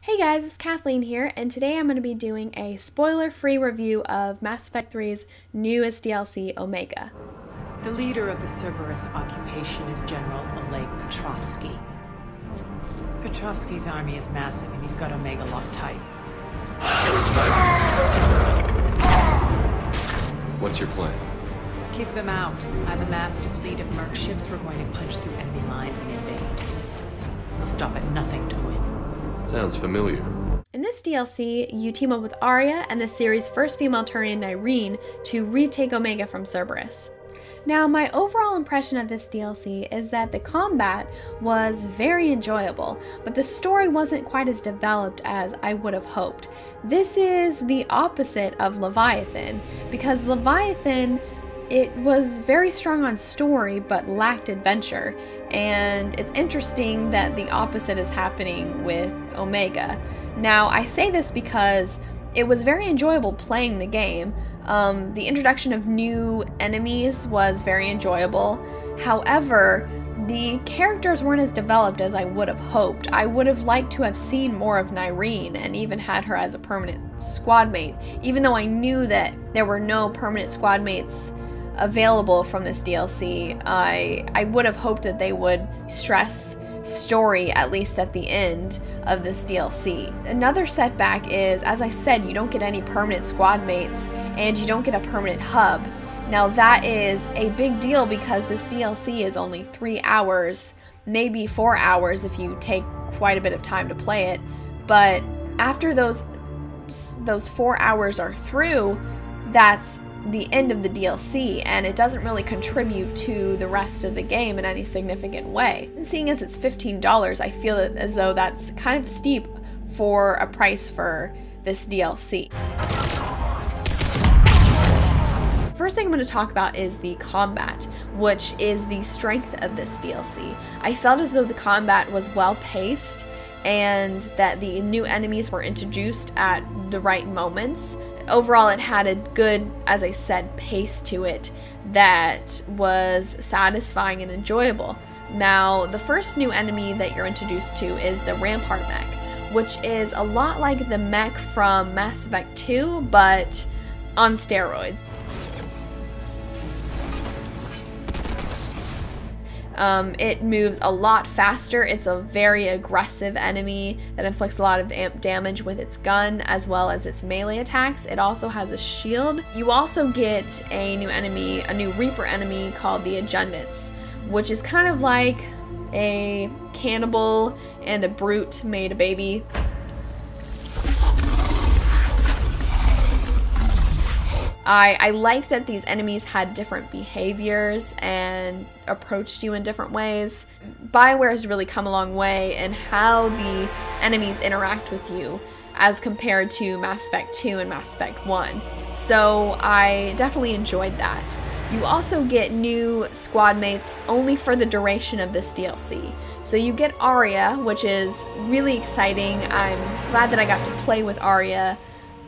Hey guys, it's Kathleen here, and today I'm going to be doing a spoiler-free review of Mass Effect 3's newest DLC, Omega. The leader of the Cerberus occupation is General Oleg Petrovsky. Petrovsky's army is massive, and he's got Omega locked tight. What's your plan? Keep them out. I've amassed a fleet of Merc ships. We're going to punch through enemy lines and invade. We'll stop at nothing to win. Sounds familiar. In this DLC, you team up with Aria and the series' first female Turian, Nyreen, to retake Omega from Cerberus. Now, my overall impression of this DLC is that the combat was very enjoyable, but the story wasn't quite as developed as I would have hoped. This is the opposite of Leviathan, because Leviathan, it was very strong on story but lacked adventure, and it's interesting that the opposite is happening with Omega. Now, I say this because it was very enjoyable playing the game. The introduction of new enemies was very enjoyable. However, the characters weren't as developed as I would have hoped. I would have liked to have seen more of Nyreen and even had her as a permanent squad mate, even though I knew that there were no permanent squad mates available from this DLC. I would have hoped that they would stress story at least at the end of this DLC. Another setback is, as I said, you don't get any permanent squad mates and you don't get a permanent hub. Now that is a big deal because this DLC is only 3 hours, maybe 4 hours if you take quite a bit of time to play it, but after those 4 hours are through, that's the end of the DLC, and it doesn't really contribute to the rest of the game in any significant way. And seeing as it's $15, I feel as though that's kind of steep for a price for this DLC. First thing I'm going to talk about is the combat, which is the strength of this DLC. I felt as though the combat was well paced and that the new enemies were introduced at the right moments. Overall, it had a good, as I said, pace to it that was satisfying and enjoyable. Now, the first new enemy that you're introduced to is the Rampart mech, which is a lot like the mech from Mass Effect 2, but on steroids. It moves a lot faster. It's a very aggressive enemy that inflicts a lot of damage with its gun as well as its melee attacks. It also has a shield. You also get a new enemy, a new Reaper enemy called the Agendants, which is kind of like a cannibal and a brute made a baby. I liked that these enemies had different behaviors and approached you in different ways. BioWare has really come a long way in how the enemies interact with you as compared to Mass Effect 2 and Mass Effect 1. So I definitely enjoyed that. You also get new squad mates only for the duration of this DLC. So you get Aria, which is really exciting. I'm glad that I got to play with Aria.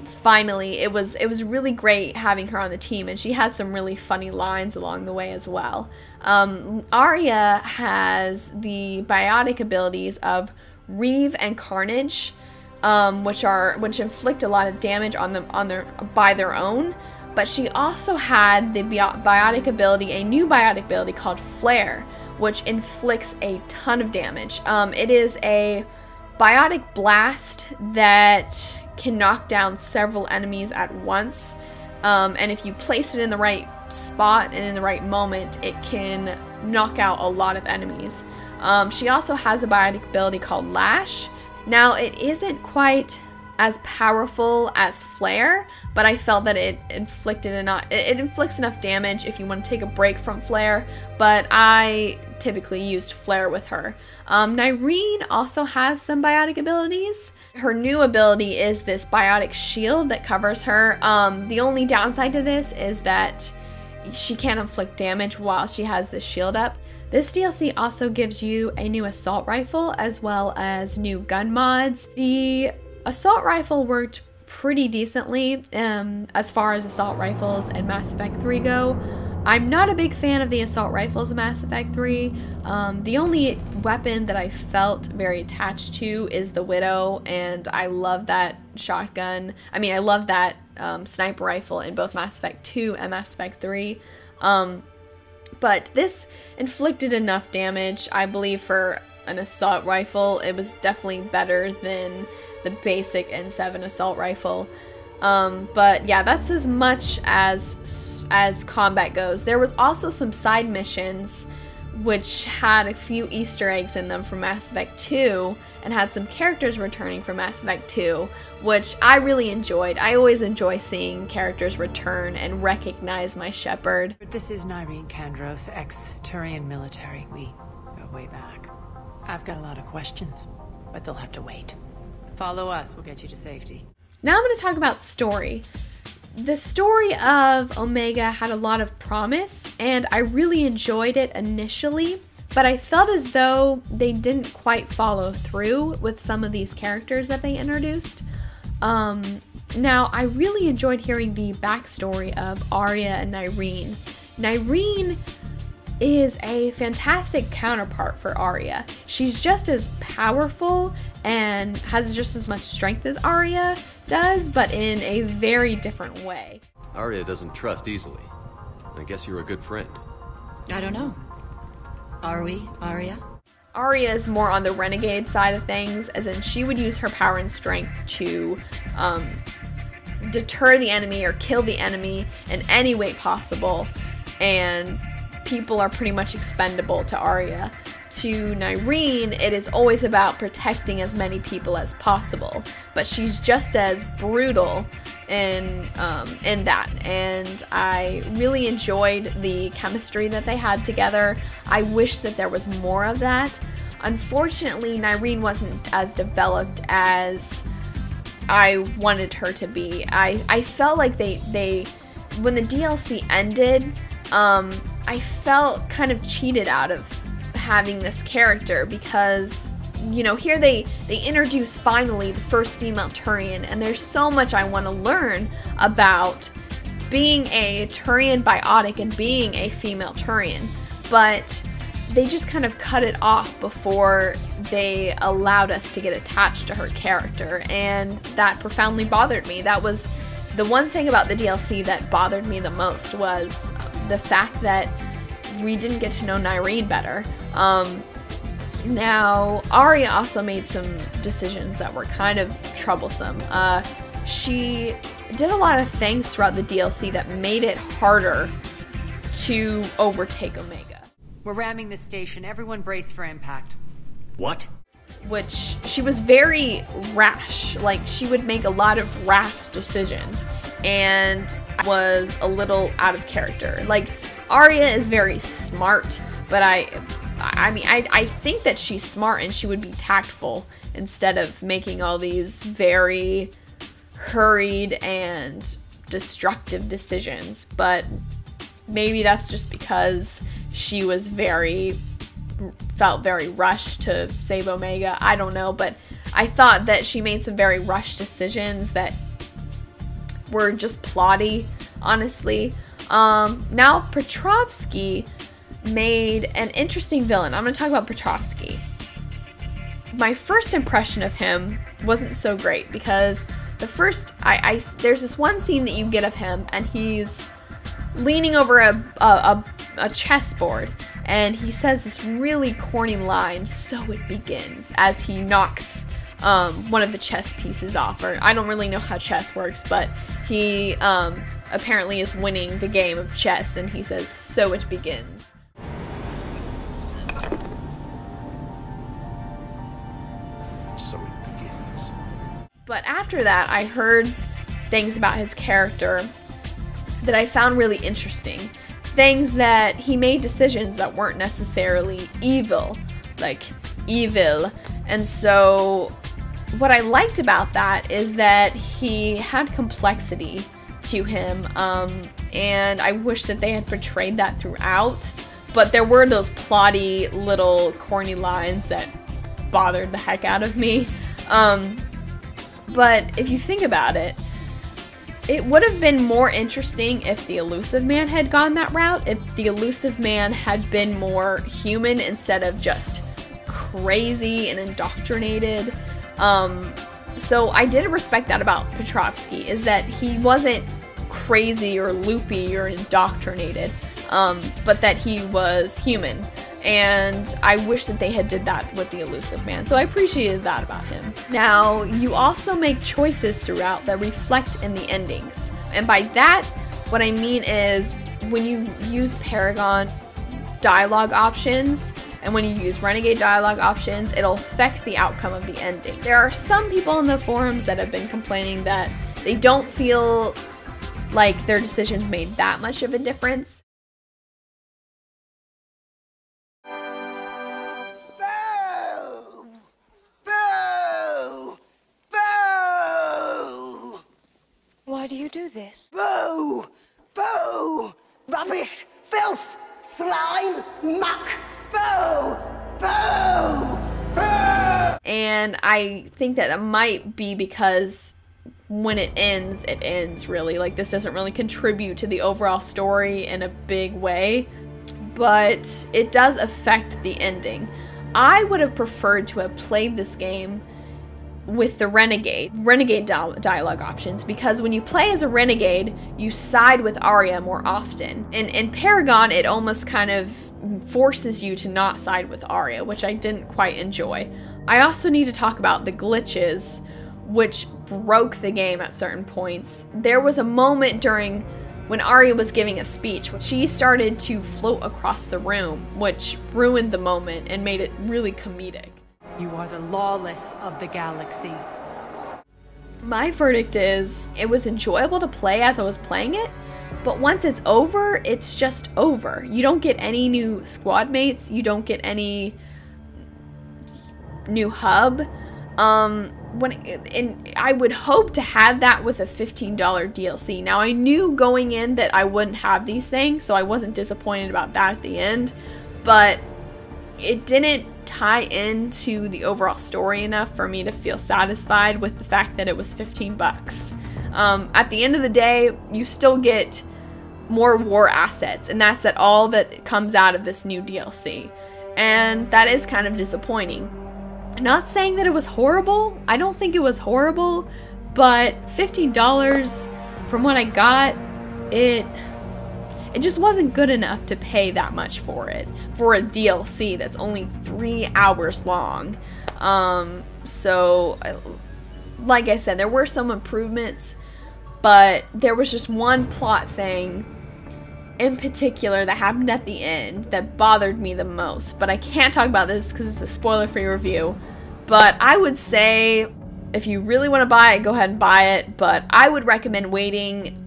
Finally, it was really great having her on the team, and she had some really funny lines along the way as well. Aria has the biotic abilities of Reeve and Carnage, which inflict a lot of damage on them by their own. But she also had the biotic ability, a new biotic ability called Flare, which inflicts a ton of damage. It is a biotic blast that can knock down several enemies at once, and if you place it in the right spot and in the right moment, it can knock out a lot of enemies. She also has a biotic ability called Lash. Now, it isn't quite as powerful as Flare, but I felt that it inflicts enough damage if you want to take a break from Flare, but I typically used Flare with her. Nyreen also has some biotic abilities. Her new ability is this biotic shield that covers her. The only downside to this is that she can't inflict damage while she has this shield up. This DLC also gives you a new assault rifle as well as new gun mods. The assault rifle worked pretty decently as far as assault rifles and Mass Effect 3 go. I'm not a big fan of the assault rifles in Mass Effect 3. The only weapon that I felt very attached to is the Widow, and I love that shotgun. I mean, I love that sniper rifle in both Mass Effect 2 and Mass Effect 3. But this inflicted enough damage, I believe, for an assault rifle. It was definitely better than the basic N7 assault rifle. But yeah, that's as much as combat goes. There was also some side missions which had a few Easter eggs in them from Mass Effect 2 and had some characters returning from Mass Effect 2, which I really enjoyed. I always enjoy seeing characters return and recognize my Shepard. This is Nyreen Kandros, ex-Turian military. We go way back. I've got a lot of questions, but they'll have to wait. Follow us, we'll get you to safety. Now I'm going to talk about story. The story of Omega had a lot of promise, and I really enjoyed it initially, but I felt as though they didn't quite follow through with some of these characters that they introduced. Now, I really enjoyed hearing the backstory of Aria and Nyreen. Nyreen is a fantastic counterpart for Aria. She's just as powerful and has just as much strength as Aria does, but in a very different way. Aria doesn't trust easily. I guess you're a good friend. I don't know. Are we, Aria? Aria is more on the renegade side of things, as in she would use her power and strength to deter the enemy or kill the enemy in any way possible, and people are pretty much expendable to Aria. To Nyreen, it is always about protecting as many people as possible, but she's just as brutal in that, and I really enjoyed the chemistry that they had together. I wish that there was more of that. Unfortunately, Nyreen wasn't as developed as I wanted her to be. I felt like they when the DLC ended, I felt kind of cheated out of having this character, because, you know, here they introduce finally the first female Turian, and there's so much I want to learn about being a Turian biotic and being a female Turian, but they just kind of cut it off before they allowed us to get attached to her character, and that profoundly bothered me. That was the one thing about the DLC that bothered me the most, was the fact that we didn't get to know Nyreen better. Now, Aria also made some decisions that were kind of troublesome. She did a lot of things throughout the DLC that made it harder to overtake Omega. We're ramming this station. Everyone brace for impact. What? Which, she was very rash. Like, she would make a lot of rash decisions, and was a little out of character. Like, Aria is very smart, but I mean, I think that she's smart and she would be tactful instead of making all these very hurried and destructive decisions. But maybe that's just because she was felt very rushed to save Omega. I don't know, but I thought that she made some very rushed decisions that were just plotty, honestly. Now Petrovsky made an interesting villain. I'm going to talk about Petrovsky. My first impression of him wasn't so great, because the first, there's this one scene that you get of him, and he's leaning over a chessboard, and he says this really corny line, "So it begins," as he knocks one of the chess pieces off. Or I don't really know how chess works, but he apparently is winning the game of chess, and he says, "So it begins." So it begins. But after that, I heard things about his character that I found really interesting. Things that he made decisions that weren't necessarily evil. And so what I liked about that is that he had complexity to him, and I wish that they had portrayed that throughout, but there were those plotty little corny lines that bothered the heck out of me. But if you think about it, It would have been more interesting if the Elusive Man had gone that route, if the Elusive Man had been more human instead of just crazy and indoctrinated. So I did respect that about Petrovsky, is that he wasn't crazy or loopy or indoctrinated, but that he was human. And I wish that they had did that with the Elusive Man, so I appreciated that about him. Now, you also make choices throughout that reflect in the endings. And by that, what I mean is when you use Paragon dialogue options, and when you use Renegade dialogue options, it'll affect the outcome of the ending. There are some people in the forums that have been complaining that they don't feel like their decisions made that much of a difference. Why do you do this? Boo! Boo! Rubbish! Filth! Slime! Muck! Boo! Boo! Boo! And I think that might be because when it ends, really. Like, this doesn't really contribute to the overall story in a big way, but it does affect the ending. I would have preferred to have played this game with the Renegade dialogue options, because when you play as a Renegade, you side with Arya more often. In Paragon, it almost kind of forces you to not side with Arya, which I didn't quite enjoy. I also need to talk about the glitches, which broke the game at certain points. There was a moment during when Arya was giving a speech, she started to float across the room, which ruined the moment and made it really comedic. You are the lawless of the galaxy. My verdict is, it was enjoyable to play as I was playing it, but once it's over, it's just over. You don't get any new squad mates, you don't get any new hub. I would hope to have that with a $15 DLC. Now, I knew going in that I wouldn't have these things, so I wasn't disappointed about that at the end, but it didn't tie into the overall story enough for me to feel satisfied with the fact that it was 15 bucks. At the end of the day, you still get more war assets, and that's all that comes out of this new DLC. And that is kind of disappointing. Not saying that it was horrible. I don't think it was horrible, but $15 from what I got, it just wasn't good enough to pay that much for it, for a DLC that's only 3 hours long. So, like I said, there were some improvements, but there was just one plot thing in particular that happened at the end that bothered me the most. But I can't talk about this because it's a spoiler-free review. But I would say, if you really want to buy it, go ahead and buy it, but I would recommend waiting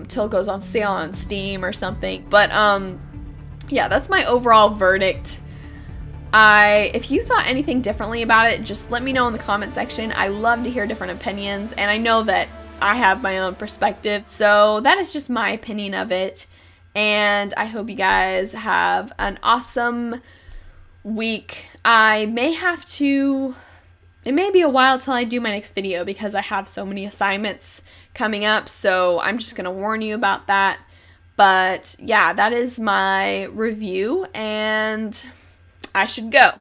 till it goes on sale on Steam or something. But yeah, that's my overall verdict. If you thought anything differently about it, just let me know in the comment section. I love to hear different opinions, and I know that I have my own perspective, so that is just my opinion of it. And I hope you guys have an awesome week. I may have to... It may be a while till I do my next video because I have so many assignments coming up, so I'm just going to warn you about that. But yeah, that is my review, and I should go.